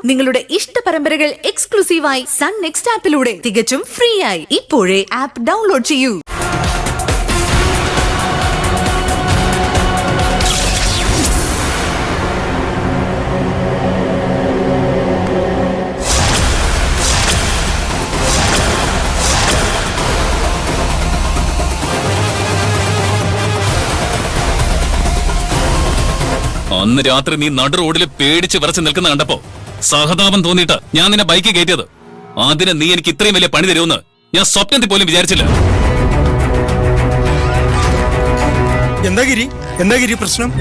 നിങ്ങളുടെ ഇഷ്ട പരമ്പരകൾ എക്സ്ക്ലൂസീവായി സൺ നെക്സ്റ്റ് ആപ്പിലൂടെ തികച്ചും ഫ്രീ ആയി ഇപ്പോഴേ ആപ്പ് ഡൗൺലോഡ് ചെയ്യൂ. അന്ന് രാത്രി നീ നടു റോഡിൽ പേടിച്ച് വിറച്ച് നിൽക്കുന്ന കണ്ടപ്പോ സഹതാപം തോന്നിയിട്ട് ഞാൻ നിന്നെ ബൈക്ക് കയറ്റിയത്. അതിന് നീ എനിക്ക് ഇത്രയും വലിയ പണി തരുമെന്ന് ഞാൻ സ്വപ്നത്തിൽ പോലും വിചാരിച്ചില്ല. എന്താ ഗിരി പ്രശ്നം?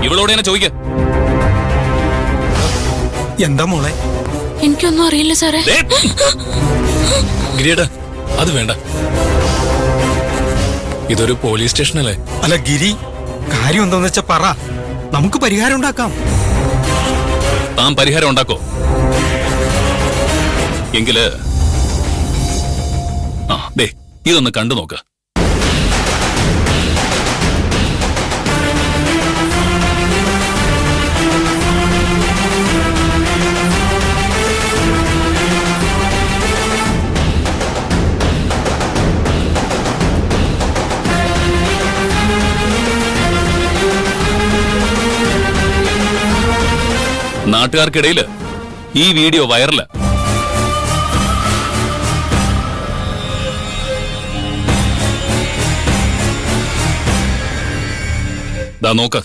ഇവളോട് എന്നെ ചോദിക്ക. എന്താ മോളെ? എനിക്കൊന്നും അറിയില്ല സാറേ. ഗിരിയേട്ടാ, അത് വേണ്ട. ഇതൊരു പോലീസ് സ്റ്റേഷനല്ലേ? അല്ല ഗിരി, കാര്യം എന്താന്ന് വെച്ചാ പറ, നമുക്ക് പരിഹാരം ഉണ്ടാക്കാം. താൻ പരിഹാരം ഉണ്ടാക്കോ? എങ്കില് ഇതൊന്ന് കണ്ടു നോക്ക്. നാട്ടുകാർക്കിടയില് ഈ വീഡിയോ വൈറലാ. ദാ നോക്ക്.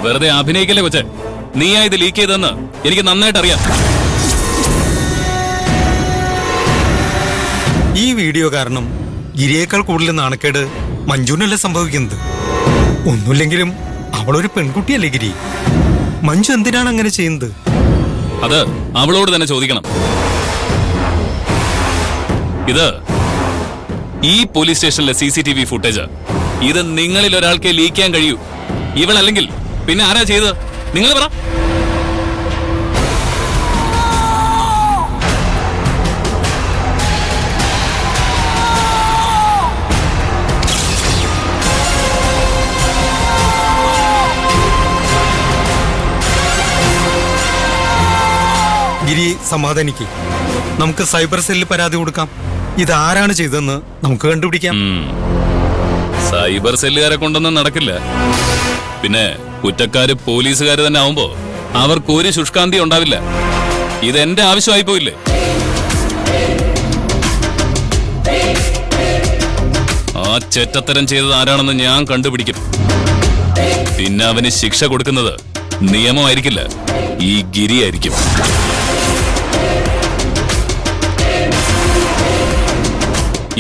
വെറുതെ അഭിനയിക്കല്ലേ കൊച്ചെ. നീയാ ഇത് ലീക്ക് ചെയ്തെന്ന് എനിക്ക് നന്നായിട്ട് അറിയാം. ഈ വീഡിയോ കാരണം ഗിരിയേക്കാൾ കൂടുതൽ നാണക്കേട് മഞ്ജുവിനല്ലേ സംഭവിക്കുന്നത്? ഒന്നുമില്ലെങ്കിലും അവളൊരു പെൺകുട്ടിയല്ലേ ഗിരി. മഞ്ജു എന്തിനാണ് അങ്ങനെ ചെയ്യുന്നത്? അത് അവളോട് തന്നെ ചോദിക്കണം. ഇത് ഈ പോലീസ് സ്റ്റേഷനിലെ CCTV ഫുട്ടേജ്. ഇത് നിങ്ങളിൽ ഒരാൾക്ക് ലീക്ക് ചെയ്യാൻ കഴിയൂ. ഇവളല്ലെങ്കിൽ പിന്നെ ആരാ ചെയ്തത്? നിങ്ങൾ പറ. ഗിരി, സമാധാനിക്ക്. നമുക്ക് സൈബർ സെല്ലിൽ പരാതി കൊടുക്കാം. ഇതാരാണ് ചെയ്തതെന്ന് നമുക്ക് കണ്ടുപിടിക്കാം. സൈബർ സെല്ലുകാരെ കൊണ്ടൊന്നും നടക്കില്ല. പിന്നെ കുറ്റക്കാര് പോലീസുകാര് തന്നെ ആവുമ്പോ അവർക്ക് ഒരു ശുഷ്കാന്തി ഉണ്ടാവില്ല. ഇതെന്റെ ആവശ്യമായി പോയില്ലേ? ആ ചെറ്റത്തരം ചെയ്തത് ആരാണെന്ന് ഞാൻ കണ്ടുപിടിക്കും. പിന്നെ അവന് ശിക്ഷ കൊടുക്കുന്നത് നിയമമായിരിക്കില്ല, ഈ ഗിരിയായിരിക്കും.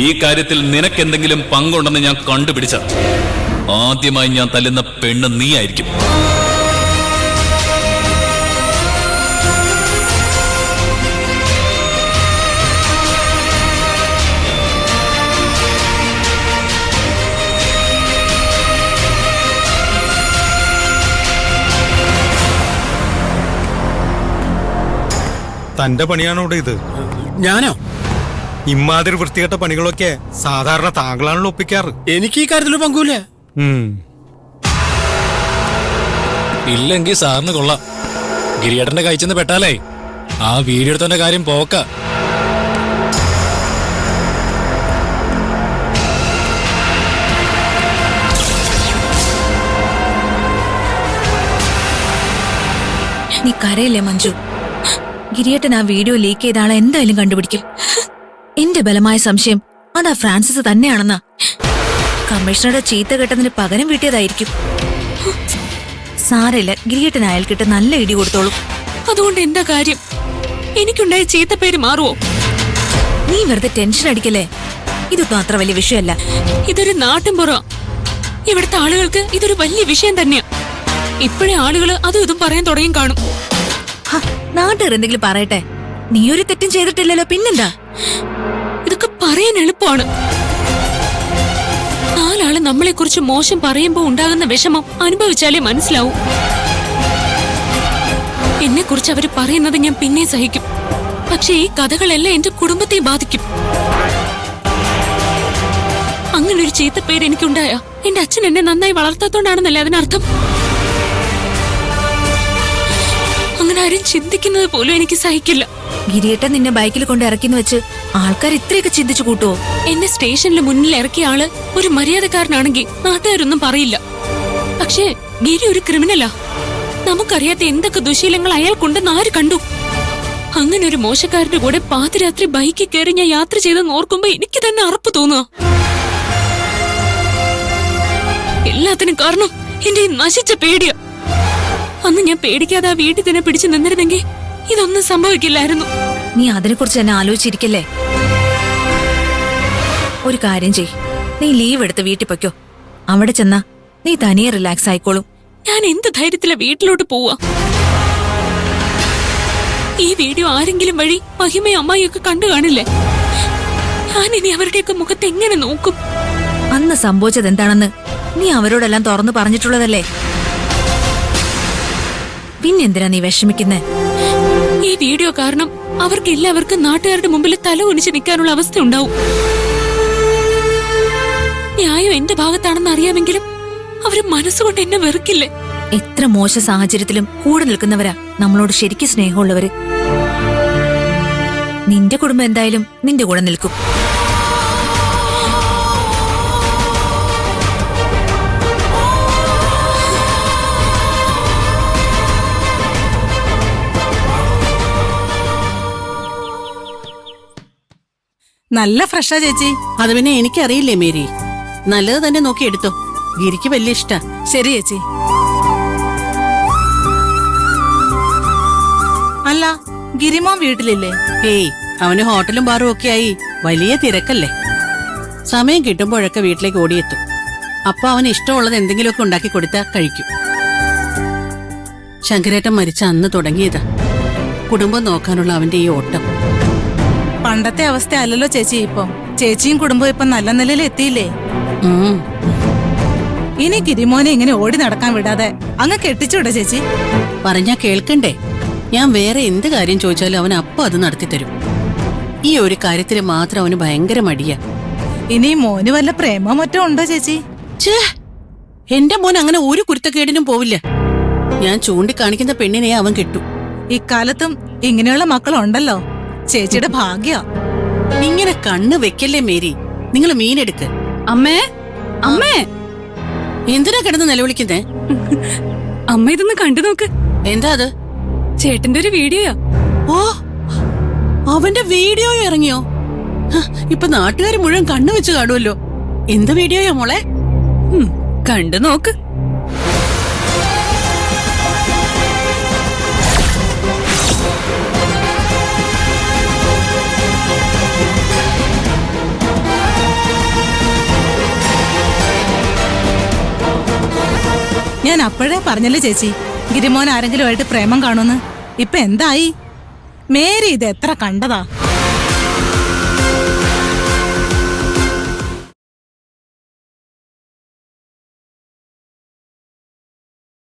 ഈ കാര്യത്തിൽ നിനക്കെന്തെങ്കിലും പങ്കുണ്ടെന്ന് ഞാൻ കണ്ടുപിടിച്ച ആദ്യമായി ഞാൻ തല്ലുന്ന പെണ്ണ് നീയായിരിക്കും. തന്റെ പണിയാണോ ഇത്? ഞാനോ? ഇമാതിരി വൃത്തികെട്ട പണികളൊക്കെ സാധാരണ താങ്കളാണല്ലോ ഒപ്പിക്കാറ്. എനിക്ക് ഈ കാര്യത്തിൽ പങ്കൂല. ഇല്ലെങ്കിൽ സാറിന് കൊള്ളാം. ഗിരിയേട്ടന്റെ കഴിച്ചെന്ന് പെട്ടാലേ ആ വീഡിയോ എടുത്തവന്റെ കാര്യം പോക്ക. നീ കരയില്ലേ മഞ്ജു? ഗിരിയേട്ടൻ ആ വീഡിയോ ലീക്ക് ചെയ്ത ആളെ എന്തായാലും കണ്ടുപിടിക്കും. എന്റെ ബലമായ സംശയം അതാ ഫ്രാൻസിസ് തന്നെയാണെന്നാ. കമ്മീഷണറുടെ ചീത്ത കെട്ടതിന് പകരം വീട്ടിയതായിരിക്കും. സാരമില്ല, ഗിരിയേട്ടൻ അയാൾക്കിട്ട് നല്ല ഇടി കൊടുത്തോളൂ. അതുകൊണ്ട് എന്താ കാര്യം? എനിക്കുണ്ടായ ചീത്ത പേര് മാറുവോ? നീ വെറുതെ ടെൻഷൻ അടിക്കല്ലേ. ഇതൊന്നും അത്ര വലിയ വിഷയമല്ല. ഇതൊരു നാട്ടിൻപുറം. ഇവിടുത്തെ ആളുകൾക്ക് ഇതൊരു വലിയ വിഷയം തന്നെയാ. ഇപ്പോഴേ ആളുകൾ അതും ഇതും പറയാൻ തുടങ്ങി കാണും. നാട്ടുകാർ എന്തെങ്കിലും പറയട്ടെ, നീ ഒരു തെറ്റും ചെയ്തിട്ടില്ലല്ലോ, പിന്നെന്താ? ഇതൊക്കെ പറയാൻ എളുപ്പമാണ്. നാലാള് നമ്മളെ കുറിച്ച് മോശം പറയുമ്പോ ഉണ്ടാകുന്ന വിഷമം അനുഭവിച്ചാലേ മനസ്സിലാവും. എന്നെ കുറിച്ച് അവര് പറയുന്നത് ഞാൻ പിന്നെ സഹിക്കും. പക്ഷെ ഈ കഥകളെല്ലാം എന്റെ കുടുംബത്തെ ബാധിക്കും. അങ്ങനെ ഒരു ചീത്തപ്പേര് എനിക്കുണ്ടായ എന്റെ അച്ഛൻ എന്നെ നന്നായി വളർത്താത്തോണ്ടാണെന്നല്ലേ അതിനർത്ഥം? അങ്ങനെ ആരും ചിന്തിക്കുന്നത് പോലും എനിക്ക് സഹിക്കില്ല. ഗിരിയേട്ടൻ നിന്നെ ബൈക്കിൽ കൊണ്ട് ഇറക്കിന്ന് വെച്ച് ആൾക്കാർ ഇത്രയൊക്കെ ചിന്തിച്ചു കൂട്ടുവോ? എന്നെ സ്റ്റേഷനിൽ മുന്നിൽ ഇറക്കിയ ആള് ഒരു മര്യാദക്കാരനാണെങ്കിൽ നാട്ടുകാരൊന്നും പറയില്ല. പക്ഷേ ഗിരി ഒരു ക്രിമിനലാ. നമുക്കറിയാത്ത എന്തൊക്കെ ദുശീലങ്ങൾ അയാൾക്കുണ്ടെന്ന് ആര് കണ്ടു? അങ്ങനെ ഒരു മോശക്കാരന്റെ കൂടെ പാതിരാത്രി ബൈക്കിൽ കയറി ഞാൻ യാത്ര ചെയ്തെന്ന് ഓർക്കുമ്പോ എനിക്ക് തന്നെ അറപ്പ് തോന്നുക. എല്ലാത്തിനും കാരണം എന്റെ ഈ നശിച്ച പേടിയാ. അന്ന് ഞാൻ പേടിക്കാതെ ആ വീട്ടിൽ തന്നെ പിടിച്ചു നിന്നിരുന്നെങ്കിൽ ഇതൊന്നും സംഭവിക്കില്ലായിരുന്നു. നീ അതിനെക്കുറിച്ച് തന്നെ ആലോചിച്ചിരിക്കല്ലേ. ഒരു കാര്യം ചെയ്, നീ ലീവ് എടുത്ത് വീട്ടിൽ പൊയ്ക്കോ. അവിടെ ചെന്നാ നീ തനിയെ റിലാക്സ് ആയിക്കോളും. ഞാൻ എന്ത് ധൈര്യത്തില വീട്ടിലോട്ട് പോവാ? ഈ വീഡിയോ ആരെങ്കിലും വഴി മഹിമയും അമ്മായിയൊക്കെ കണ്ടു കാണില്ലേ? ഞാനിനി അവരുടെയൊക്കെ മുഖത്ത് എങ്ങനെ നോക്കും? അന്ന് സംഭവിച്ചത് എന്താണെന്ന് നീ അവരോടെല്ലാം തുറന്നു പറഞ്ഞിട്ടുള്ളതല്ലേ. പിന്നെന്തിനാ നീ വിഷമിക്കുന്നേ? ഈ വീഡിയോ കാരണം അവർക്ക് എല്ലാവർക്കും നാട്ടുകാരുടെ മുമ്പിൽ തല കുനിച്ച് നിൽക്കാനുള്ള അവസ്ഥ ഉണ്ടാവും. ന്യായം എന്റെ ഭാഗത്താണെന്ന് അറിയാമെങ്കിലും അവര് മനസ്സുകൊണ്ട് എന്നെ വെറുക്കില്ലേ? എത്ര മോശ സാഹചര്യത്തിലും കൂടെ നിൽക്കുന്നവരാ നമ്മളോട് ശരിക്കും സ്നേഹമുള്ളവര്. നിന്റെ കുടുംബം എന്തായാലും നിന്റെ കൂടെ നിൽക്കും. നല്ല ഫ്രഷാ ചേച്ചി. അത് പിന്നെ എനിക്കറിയില്ലേ മേരി. നല്ലത് തന്നെ നോക്കി എടുത്തോ. ഗിരിക്ക് വലിയ ഇഷ്ടാ. ശരി ചേച്ചി. അല്ല, ഗിരിമോൻ വീട്ടിലില്ലേ? ഏയ്, അവന് ഹോട്ടലും ബാറും ഒക്കെ ആയി വലിയ തിരക്കല്ലേ. സമയം കിട്ടുമ്പോഴൊക്കെ വീട്ടിലേക്ക് ഓടിയെത്തും. അപ്പൊ അവന് ഇഷ്ടമുള്ളത് എന്തെങ്കിലുമൊക്കെ ഉണ്ടാക്കി കൊടുത്താൽ കഴിക്കും. ശങ്കരേട്ടൻ മരിച്ച അന്ന് തുടങ്ങിയതാ കുടുംബം നോക്കാനുള്ള അവന്റെ ഈ ഓട്ടം. പണ്ടത്തെ അവസ്ഥ അല്ലല്ലോ ചേച്ചി ഇപ്പൊ. ചേച്ചിയും കുടുംബവും ഇപ്പൊ നല്ല നിലയിൽ എത്തിയില്ലേ? ഇനി ഗിരിമോനെ ഇങ്ങനെ ഓടി നടക്കാൻ വിടാതെ അങ്ങ് കെട്ടിച്ചൂടെ ചേച്ചി? പറഞ്ഞാ കേൾക്കണ്ടേ? ഞാൻ വേറെ എന്ത് കാര്യം ചോദിച്ചാലും അവൻ അപ്പൊ അത് നടത്തിത്തരും. ഈ ഒരു കാര്യത്തിന് മാത്രം അവന് ഭയങ്കര മടിയാ. ഇനി മോന് വല്ല പ്രേമോ മറ്റോ ഉണ്ടോ ചേച്ചി? ഛേ, എന്റെ മോൻ അങ്ങനെ ഒരു കുരുത്തക്കേടിനും പോവില്ല. ഞാൻ ചൂണ്ടിക്കാണിക്കുന്ന പെണ്ണിനെ അവൻ കിട്ടും. ഇക്കാലത്തും ഇങ്ങനെയുള്ള മക്കളുണ്ടല്ലോ. ചേച്ചിയുടെ ഭാഗ്യ. ഇങ്ങനെ കണ്ണ് വെക്കല്ലേ മേരി. നിങ്ങൾ മീനെടുക്ക്. അമ്മേ, അമ്മേ, എന്തിനാ കിടന്ന് നിലവിളിക്കുന്നേ? അമ്മ ഇതൊന്ന് കണ്ടു നോക്ക്. എന്താ അത്? ചേട്ടന്റെ ഒരു വീഡിയോയാ. ഓ, അവന്റെ വീഡിയോ ഇറങ്ങിയോ? ഇപ്പൊ നാട്ടുകാർ മുഴുവൻ കണ്ണു വെച്ച് കാണുമല്ലോ. എന്ത് വീഡിയോയാ മോളെ? കണ്ടു നോക്ക്. ഞാൻ അപ്പോഴേ പറഞ്ഞല്ലേ ചേച്ചി, ഗിരിമോൻ ആരെങ്കിലും ആയിട്ട് പ്രേമം കാണുമെന്ന്. ഇപ്പൊ എന്തായി? മേരി ഇത് എത്ര കണ്ടതാ.